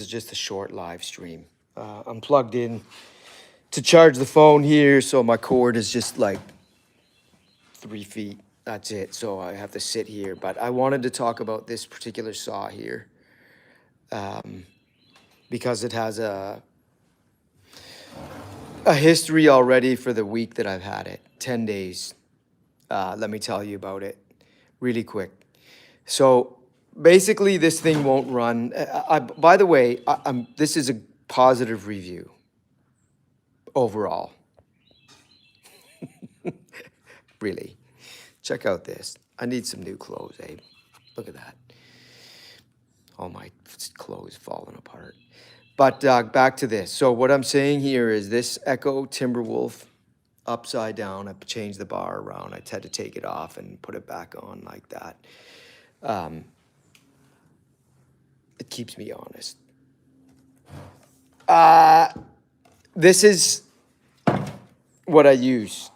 Is just a short live stream. I'm plugged in to charge the phone here, so my cord is just like 3 feet. That's it. So I have to sit here. But I wanted to talk about this particular saw here because it has a history already for the week that I've had it. 10 days. Let me tell you about it really quick. So basically, this thing won't run. By the way, this is a positive review overall. Really. Check out this. I need some new clothes, Abe. Look at that. All my clothes falling apart. But back to this. So what I'm saying here is this Echo Timberwolf upside down. I changed the bar around. I had to take it off and put it back on like that. It keeps me honest. This is what I use.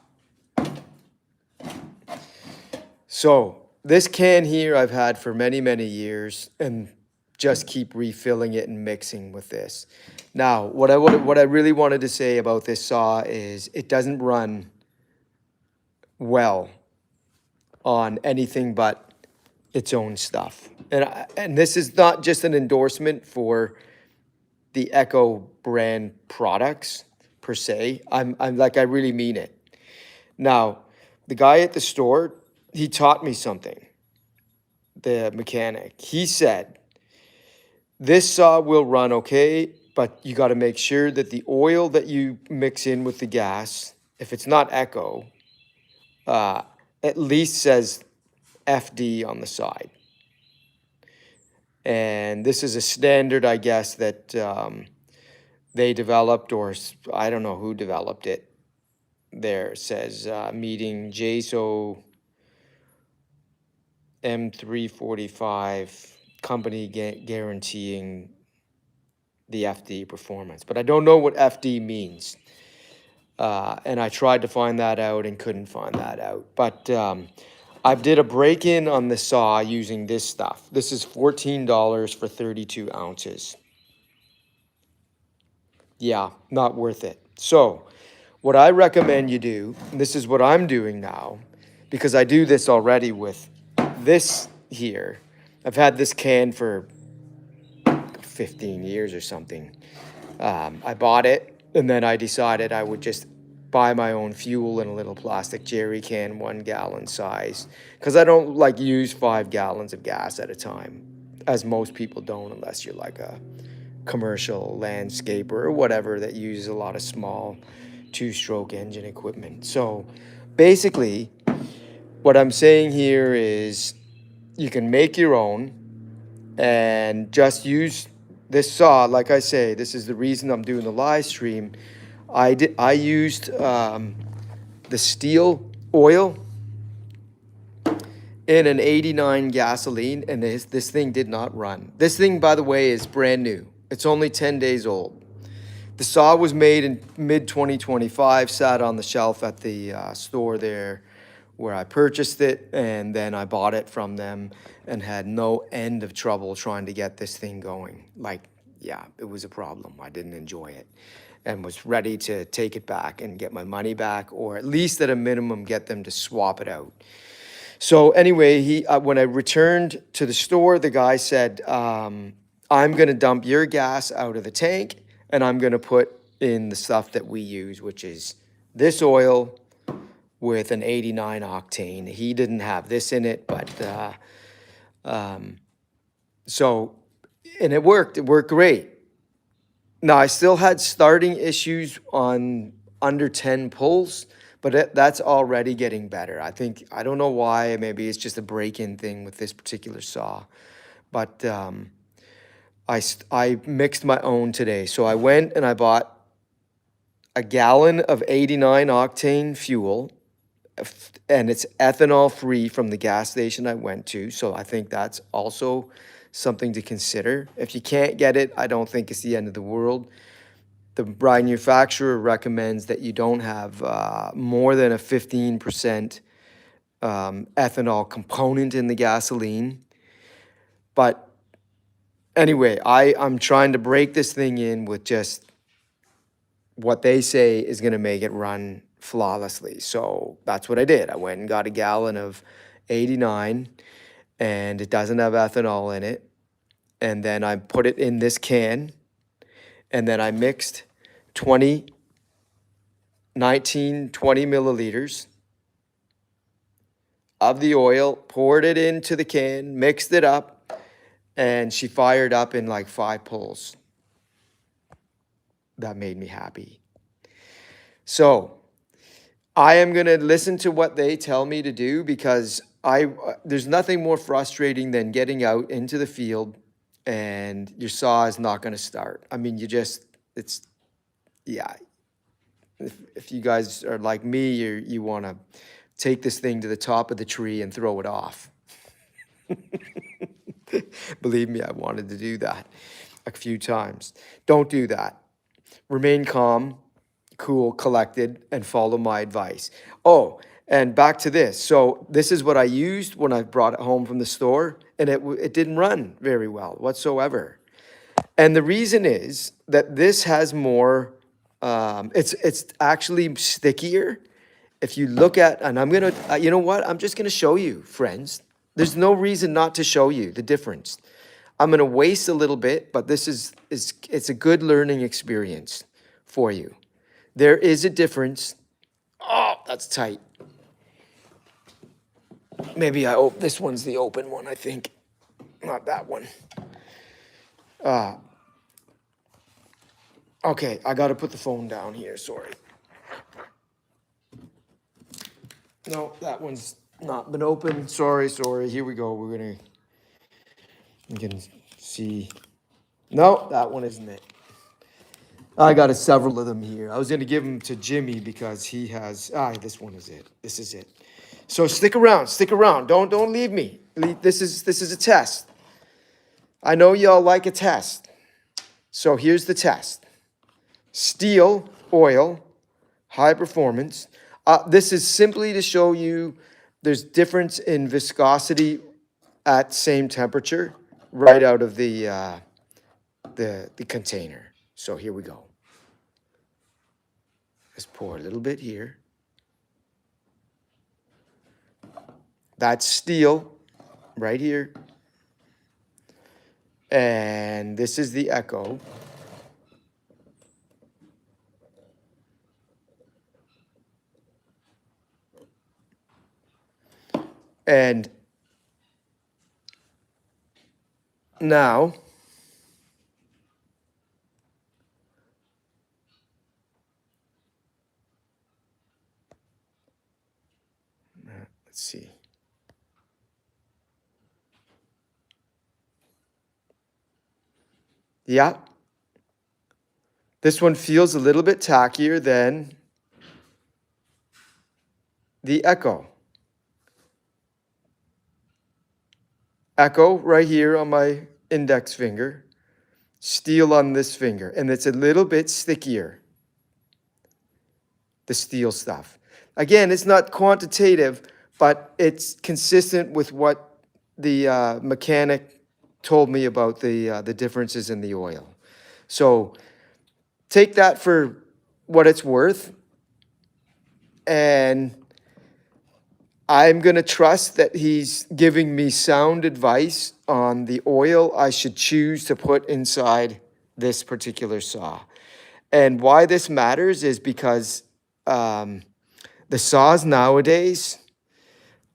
So this can here I've had for many, many years and just keep refilling it and mixing with this. Now, what I really wanted to say about this saw is it doesn't run well on anything but its own stuff. And this is not just an endorsement for the Echo brand products per se. I'm like, I really mean it. Now, the guy at the store, he taught me something. The mechanic, he said, this saw will run okay, but you got to make sure that the oil that you mix in with the gas, if it's not Echo, at least says FD on the side. And this is a standard, I guess, that they developed, or I don't know who developed it. There it says meeting JSO M345 company guaranteeing the FD performance. But I don't know what FD means. And I tried to find that out and couldn't find that out. But I did a break-in on the saw using this stuff. This is $14 for 32 ounces. Yeah, not worth it. So what I recommend you do, and this is what I'm doing now, because I do this already with this here. I've had this can for 15 years or something. I bought it, and then I decided I would just buy my own fuel in a little plastic jerry can, 1 gallon size, because I don't like use 5 gallons of gas at a time, as most people don't, unless you're like a commercial landscaper or whatever that uses a lot of small 2-stroke engine equipment. So basically, what I'm saying here is you can make your own and just use this saw. Like I say, this is the reason I'm doing the live stream. I used the Stihl oil in an 89 gasoline, and this thing did not run. This thing, by the way, is brand new. It's only 10 days old. The saw was made in mid-2025, sat on the shelf at the store there where I purchased it, and then I bought it from them and had no end of trouble trying to get this thing going. Like, yeah, it was a problem. I didn't enjoy it and was ready to take it back and get my money back, or at least at a minimum get them to swap it out. So anyway, when I returned to the store, the guy said, I'm going to dump your gas out of the tank, and I'm going to put in the stuff that we use, which is this oil with an 89 octane. He didn't have this in it, but so, and it worked. It worked great. Now, I still had starting issues on under 10 pulls, but that's already getting better. I don't know why. Maybe it's just a break-in thing with this particular saw. But I mixed my own today. So I went and I bought a gallon of 89 octane fuel, and it's ethanol free from the gas station I went to. So I think that's also something to consider. If you can't get it, I don't think it's the end of the world. The manufacturer recommends that you don't have more than a 15% ethanol component in the gasoline. But Anyway, I'm trying to break this thing in with just what they say is going to make it run flawlessly. So that's what I did. I went and got a gallon of 89, and it doesn't have ethanol in it. And then I put it in this can, and then I mixed 20, 19, 20 milliliters of the oil, poured it into the can, mixed it up, and she fired up in like 5 pulls. That made me happy. So I am going to listen to what they tell me to do, because there's nothing more frustrating than getting out into the field and your saw is not going to start. I mean, yeah. If you guys are like me, you want to take this thing to the top of the tree and throw it off. Believe me, I wanted to do that a few times. Don't do that. Remain calm, cool, collected, and follow my advice. Oh, and back to this. So this is what I used when I brought it home from the store, and it didn't run very well whatsoever. And the reason is that this has more. It's actually stickier. If you look at, and I'm gonna, you know what? I'm just gonna show you, friends. There's no reason not to show you the difference. I'm gonna waste a little bit, but this is it's a good learning experience for you. There is a difference. Oh, that's tight. Maybe this one's the open one, I think. Not that one. Okay, I gotta put the phone down here, sorry. No, that one's not been open. Sorry. Here we go. You can see. No, that one isn't it. I got several of them here. I was gonna give them to Jimmy because he has. This one is it. This is it. So stick around. Stick around. Don't leave me. This is a test. I know y'all like a test. So here's the test. Stihl oil, high performance. This is simply to show you there's difference in viscosity at same temperature right out of the container. So here we go. Let's pour a little bit here. That's Stihl right here. And this is the Echo. And now, let's see. Yeah. This one feels a little bit tackier than the Echo. Echo right here on my index finger. Stihl on this finger. And it's a little bit stickier. The Stihl stuff. Again, it's not quantitative, but it's consistent with what the mechanic told me about the differences in the oil. So take that for what it's worth, and I'm going to trust that he's giving me sound advice on the oil I should choose to put inside this particular saw. And why this matters is because the saws nowadays,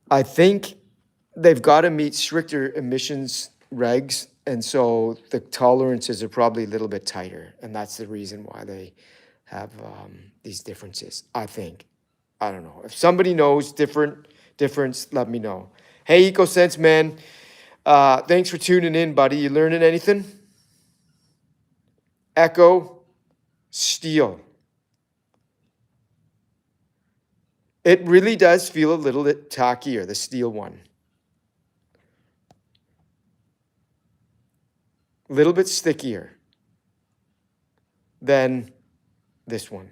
I think they've got to meet stricter emissions regs, and so the tolerances are probably a little bit tighter, and that's the reason why they have these differences, I think. I don't know. If somebody knows difference, let me know. Hey, EcoSense man, thanks for tuning in, buddy. You learning anything? Echo, Stihl. It really does feel a little bit tackier, the Stihl one. A little bit stickier than this one.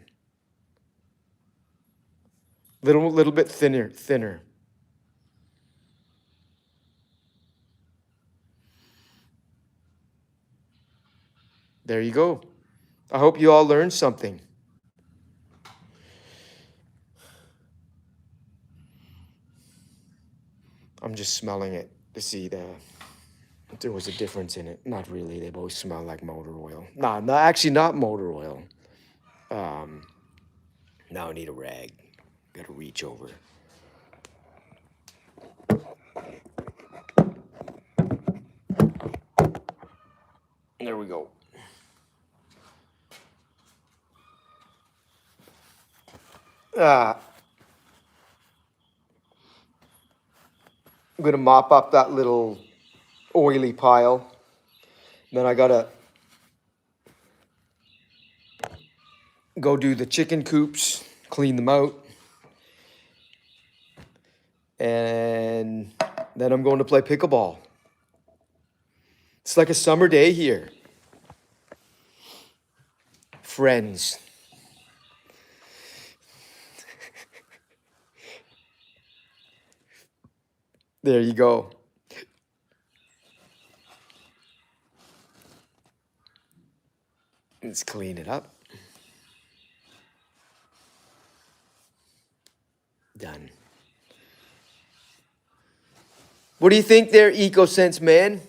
Little bit thinner. There you go. I hope you all learned something. I'm just smelling it to see if there was a difference in it. Not really. They both smell like motor oil. Nah, no, actually not motor oil. Now I need a rag. Gotta reach over. There we go. I'm gonna mop up that little oily pile. Then I gotta go do the chicken coops, clean them out. And then I'm going to play pickleball. It's like a summer day here. Friends. There you go. Let's clean it up. Done. What do you think there, EcoSense man?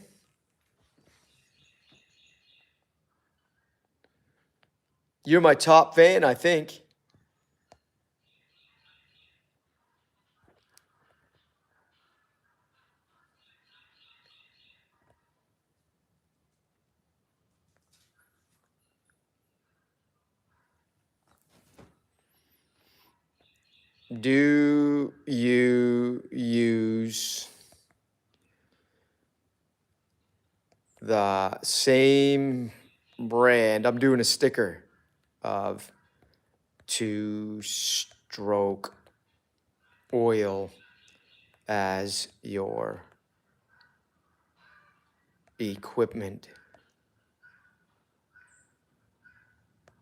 You're my top fan, I think. Do you use the same brand? I'm doing a sticker of two-stroke oil as your equipment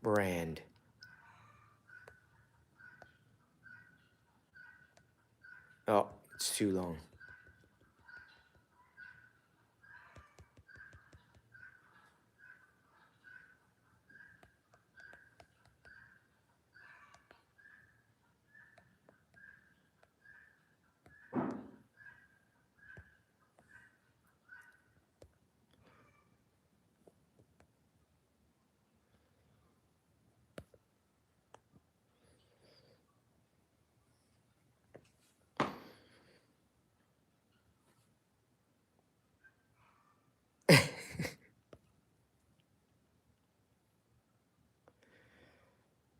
brand. Oh, it's too long.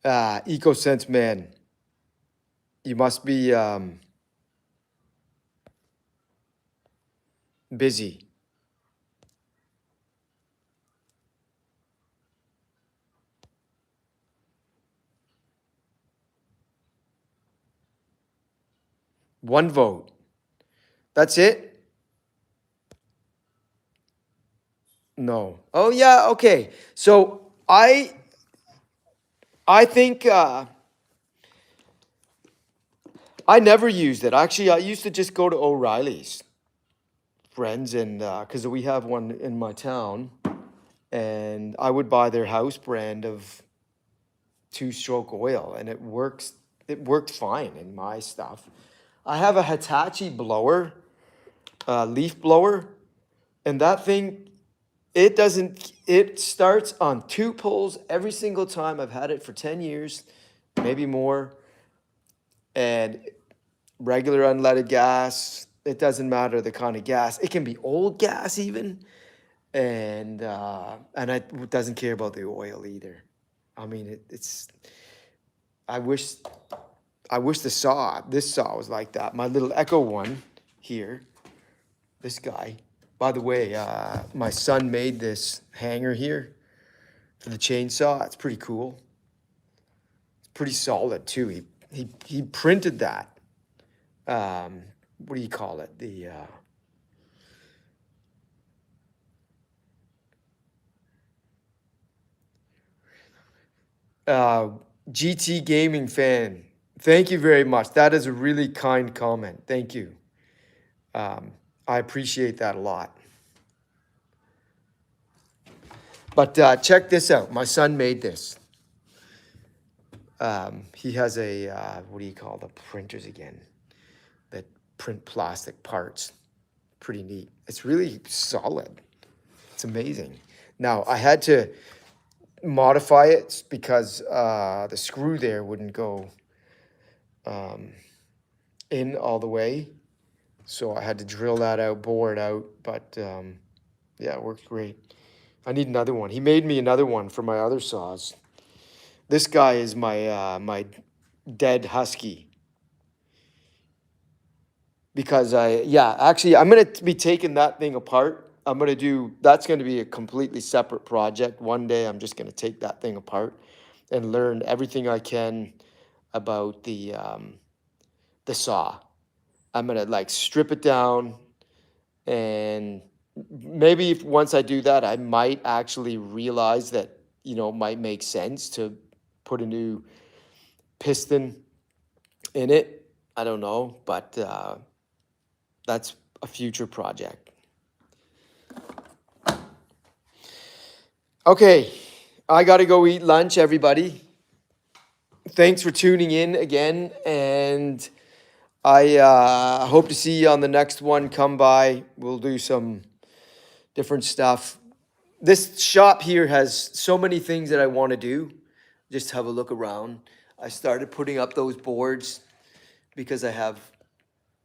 EcoSense man, you must be busy. One vote. That's it? No. Oh yeah, okay. So I think I never used it. Actually, I used to just go to O'Reilly's, friends, and because we have one in my town, and I would buy their house brand of two-stroke oil, and it works. It worked fine in my stuff. I have a Hitachi blower, leaf blower, and that thing, it doesn't. It starts on two poles every single time. I've had it for 10 years, maybe more, and regular unleaded gas. It doesn't matter the kind of gas. It can be old gas even, and it doesn't care about the oil either. I mean, it's. I wish this saw was like that. My little Echo one here, this guy. By the way, my son made this hanger here for the chainsaw. It's pretty cool. It's pretty solid too. He printed that. What do you call it? The GT gaming fan. Thank you very much. That is a really kind comment. Thank you. I appreciate that a lot. But check this out. My son made this. He has a, what do you call the printers again? That print plastic parts. Pretty neat. It's really solid. It's amazing. Now, I had to modify it because the screw there wouldn't go in all the way. So I had to drill that out, bore it out. But yeah, it works great. I need another one. He made me another one for my other saws. This guy is my dead husky. Because actually, I'm going to be taking that thing apart. That's going to be a completely separate project. One day, I'm just going to take that thing apart and learn everything I can about the saw. I'm going to like strip it down, and maybe once I do that, I might actually realize that, might make sense to put a new piston in it. I don't know, but that's a future project. Okay, I got to go eat lunch, everybody. Thanks for tuning in again, and I hope to see you on the next one. Come by. We'll do some different stuff. This shop here has so many things that I want to do. Just have a look around. I started putting up those boards because I have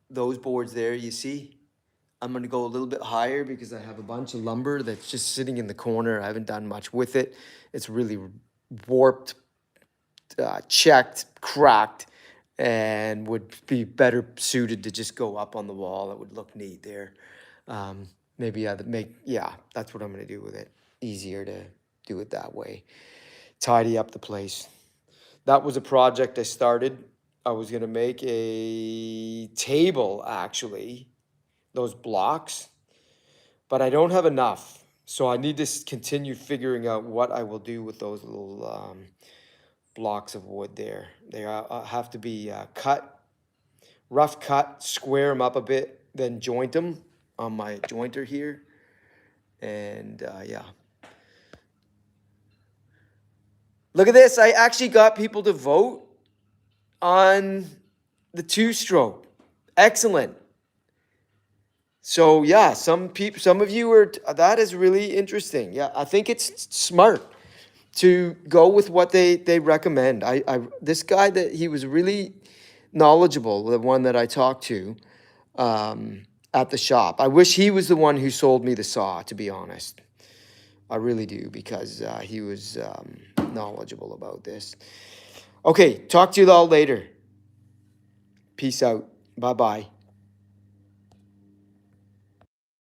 those boards there, you see. I'm going to go a little bit higher because I have a bunch of lumber that's just sitting in the corner. I haven't done much with it. It's really warped, checked, cracked, and would be better suited to just go up on the wall. It would look neat there. Maybe that's what I'm going to do with it. Easier to do it that way. Tidy up the place. That was a project I started. I was going to make a table, actually, those blocks, but I don't have enough. So I need to continue figuring out what I will do with those little blocks of wood there. They have to be rough cut, square them up a bit, then joint them on my jointer here. And yeah. Look at this. I actually got people to vote on the two-stroke. Excellent. So yeah, some of you that is really interesting. Yeah, I think it's smart to go with what they recommend. This guy he was really knowledgeable, the one that I talked to at the shop. I wish he was the one who sold me the saw, to be honest. I really do, because he was knowledgeable about this. Okay, talk to you all later. Peace out. Bye-bye.